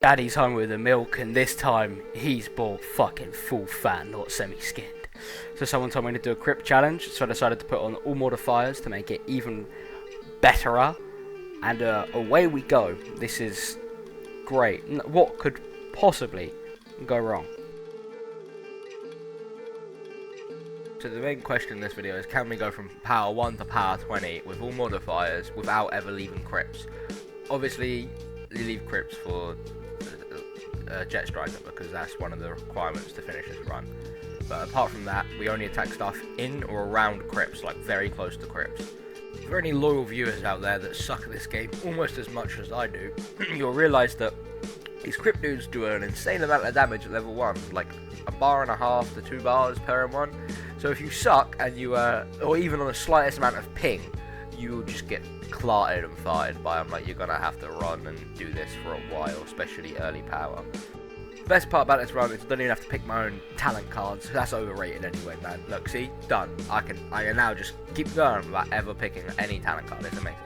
Daddy's home with the milk, and this time he's bought fucking full fat, not semi-skinned. So someone told me to do a Crypt challenge, so I decided to put on all modifiers to make it even betterer. And away we go. This is great. What could possibly go wrong? So the main question in this video is, can we go from power 1 to power 20 with all modifiers without ever leaving Crypts? Obviously, you leave Crypts for Jet Striker because that's one of the requirements to finish this run. But apart from that, we only attack stuff in or around Crypts, like very close to Crypts. If there are any loyal viewers out there that suck at this game almost as much as I do, you'll realise that these Crypt dudes do an insane amount of damage at level 1, like 1.5 bars to 2 bars per M1. So if you suck and you, or even on the slightest amount of ping, you'll just get clarted and fired by them. Like, you're gonna have to run and do this for a while, especially early power. The best part about this run is I don't even have to pick my own talent cards. That's overrated anyway, man. Look, see, done. I can now just keep going without ever picking any talent card. It's amazing.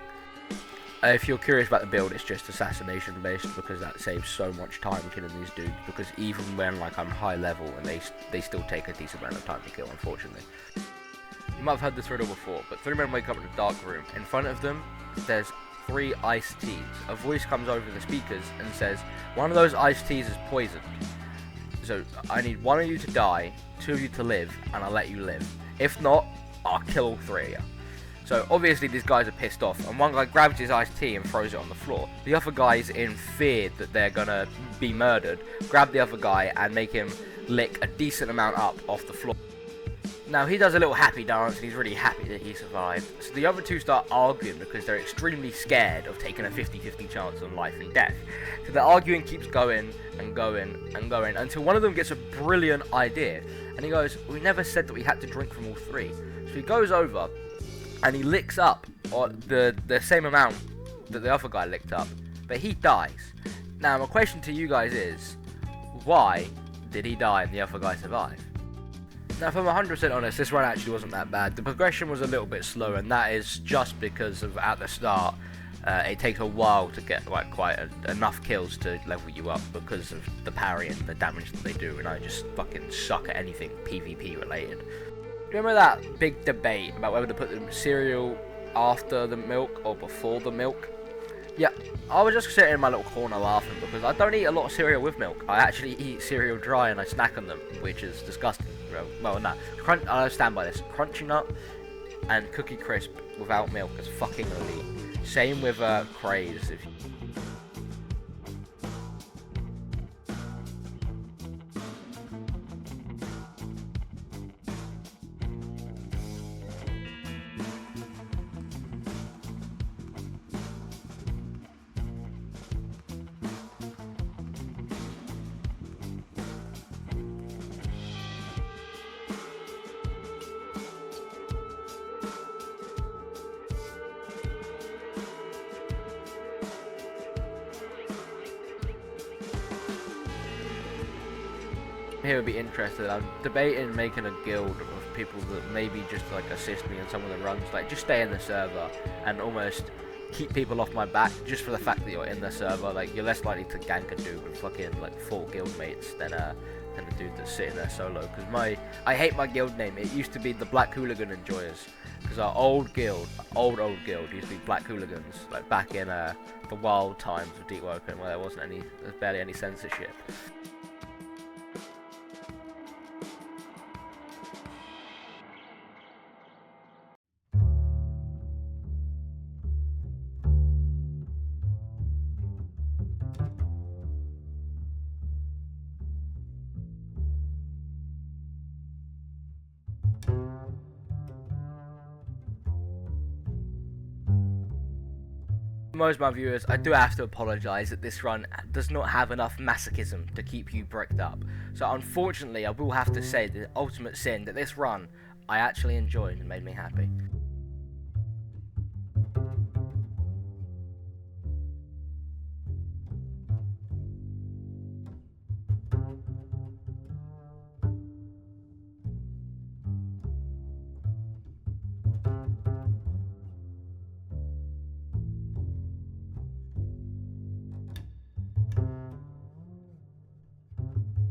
If you're curious about the build, it's just assassination based because that saves so much time killing these dudes. Because even when like I'm high level and they still take a decent amount of time to kill, unfortunately. You might have heard this riddle before, but 3 men wake up in a dark room. In front of them, there's 3 iced teas. A voice comes over the speakers and says, one of those iced teas is poisoned. So I need 1 of you to die, 2 of you to live, and I'll let you live. If not, I'll kill all 3 of you. So obviously these guys are pissed off, and one guy grabs his iced tea and throws it on the floor. The other guys, in fear that they're gonna be murdered, grab the other guy and make him lick a decent amount up off the floor. Now he does a little happy dance and he's really happy that he survived. So the other 2 start arguing because they're extremely scared of taking a 50-50 chance on life and death. So the arguing keeps going and going and going until one of them gets a brilliant idea. And he goes, we never said that we had to drink from all 3. So he goes over and he licks up the same amount that the other guy licked up. But he dies. Now my question to you guys is, why did he die and the other guy survive? Now, if I'm 100% honest, this run actually wasn't that bad. The progression was a little bit slow, and that is just because of, at the start, it takes a while to get like enough kills to level you up because of the parry and the damage that they do, and I just fucking suck at anything PvP related. Remember that big debate about whether to put the cereal after the milk or before the milk? Yeah, I was just sitting in my little corner laughing because I don't eat a lot of cereal with milk. I actually eat cereal dry and I snack on them, which is disgusting. Well, no. I stand by this. Crunchy Nut and Cookie Crisp without milk is fucking elite. Same with Craze. Here would be interested. I'm debating making a guild of people that maybe just like assist me in some of the runs, like just stay in the server and almost keep people off my back just for the fact that you're in the server. Like, you're less likely to gank a dude with fucking like 4 guild mates than a dude that's sitting there solo. Because I hate my guild name. It used to be the Black Hooligan Enjoyers, because our old guild used to be Black Hooligans, like back in the wild times of Deepwoken where there's barely any censorship. Most of my viewers, I do have to apologise that this run does not have enough masochism to keep you bricked up. So unfortunately, I will have to say the ultimate sin that this run I actually enjoyed and made me happy.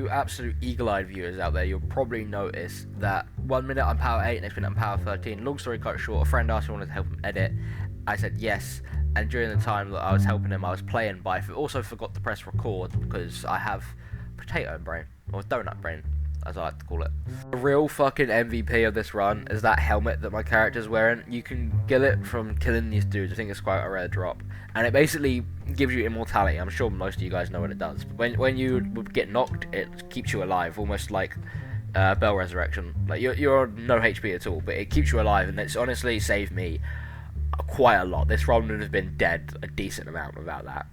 You absolute eagle-eyed viewers out there, you'll probably notice that 1 minute I'm power 8, next minute I'm power 13. Long story cut short, a friend asked me if I wanted to help him edit. I said yes, and during the time that I was helping him, I was playing, but I also forgot to press record because I have potato brain, or donut brain, as I like to call it. The real fucking MVP of this run is that helmet that my character's wearing. You can get it from killing these dudes. I think it's quite a rare drop, and it basically gives you immortality. I'm sure most of you guys know what it does. When you get knocked, it keeps you alive, almost like Bell Resurrection. Like you're on no HP at all, but it keeps you alive, and it's honestly saved me quite a lot. This run would have been dead a decent amount without that.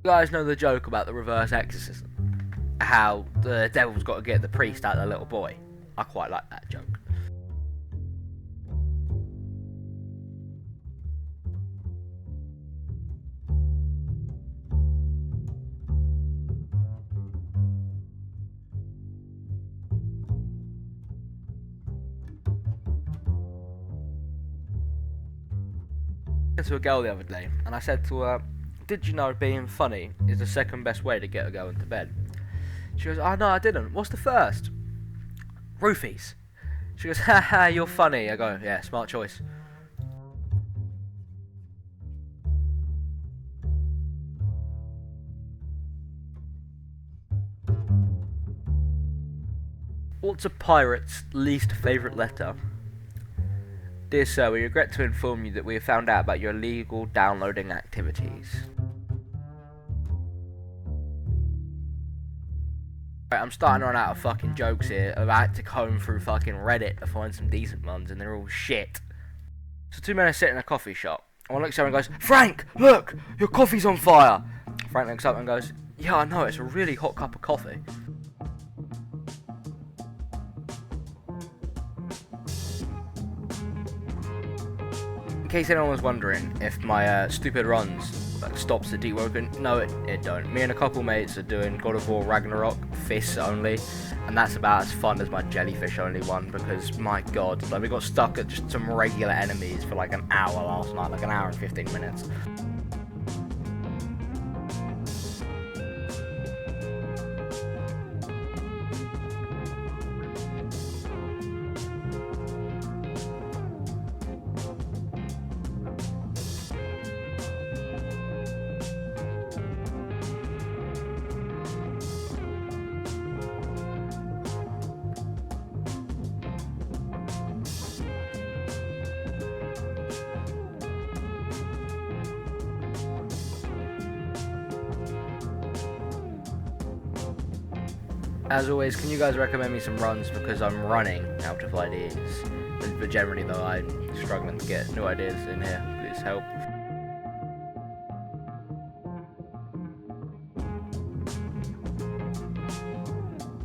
You guys know the joke about the reverse exorcism? How the devil's got to get the priest out of the little boy? I quite like that joke. To a girl the other day, and I said to her, "Did you know being funny is the second best way to get a girl into bed?" She goes, "Oh no, I didn't. What's the first?" "Roofies." She goes, "Ha ha, you're funny." I go, "Yeah, smart choice." What's a pirate's least favourite letter? Dear sir, we regret to inform you that we have found out about your illegal downloading activities. Right, I'm starting to run out of fucking jokes here. I've had to comb through fucking Reddit to find some decent ones, and they're all shit. So two men are sitting in a coffee shop. One looks over and goes, "Frank, look, your coffee's on fire." Frank looks up and goes, "Yeah, I know, it's a really hot cup of coffee." In case anyone was wondering if my stupid runs stops the Deepwoken, no, it don't. Me and a couple mates are doing God of War Ragnarok fists only, and that's about as fun as my jellyfish only one, because my god, like, we got stuck at just some regular enemies for like an hour last night, like an hour and 15 minutes. As always, can you guys recommend me some runs, because I'm running out of ideas. But generally though, I'm struggling to get new ideas in here. Please help.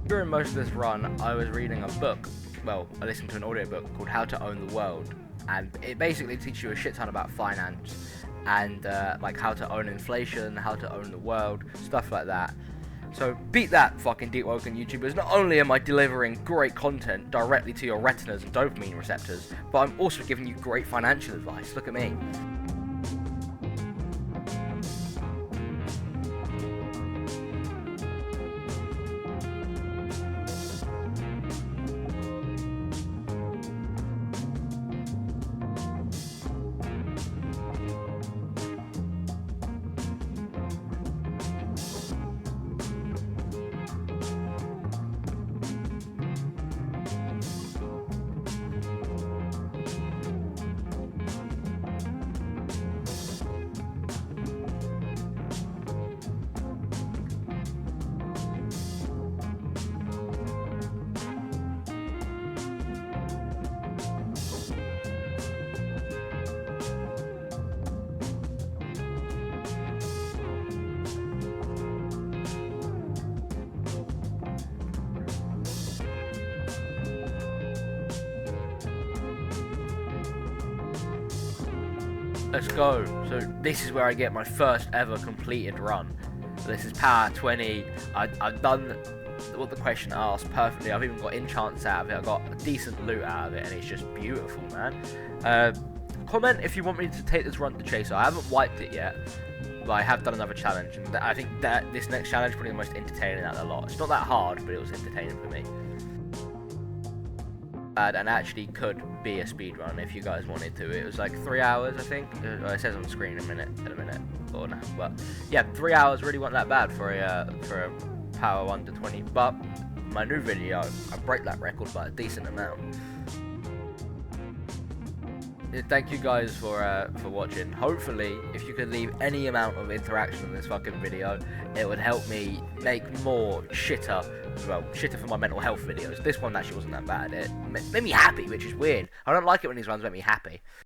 During most of this run, I was reading a book. Well, I listened to an audiobook called How to Own the World, and it basically teaches you a shit ton about finance and like how to own inflation, how to own the world, stuff like that. So beat that, fucking Deepwoken YouTubers. Not only am I delivering great content directly to your retinas and dopamine receptors, but I'm also giving you great financial advice. Look at me. Let's go. So this is where I get my first ever completed run. This is power 20. I've done what the question asked perfectly. I've even got enchants out of it. I got a decent loot out of it, and it's just beautiful, man. Comment if you want me to take this run to Chaser. I haven't wiped it yet, but I have done another challenge, and I think that this next challenge is probably the most entertaining out of the lot. It's not that hard, but it was entertaining for me. And actually could be a speed run if you guys wanted to. It was like 3 hours, I think. It says on the screen in a minute, or now. But yeah, 3 hours really wasn't that bad for a power 1 to 20. But my new video, I break that record by a decent amount. Thank you guys for watching. Hopefully, if you could leave any amount of interaction in this fucking video, it would help me make more shitter for my mental health videos. This one actually wasn't that bad. It made me happy, which is weird. I don't like it when these runs make me happy.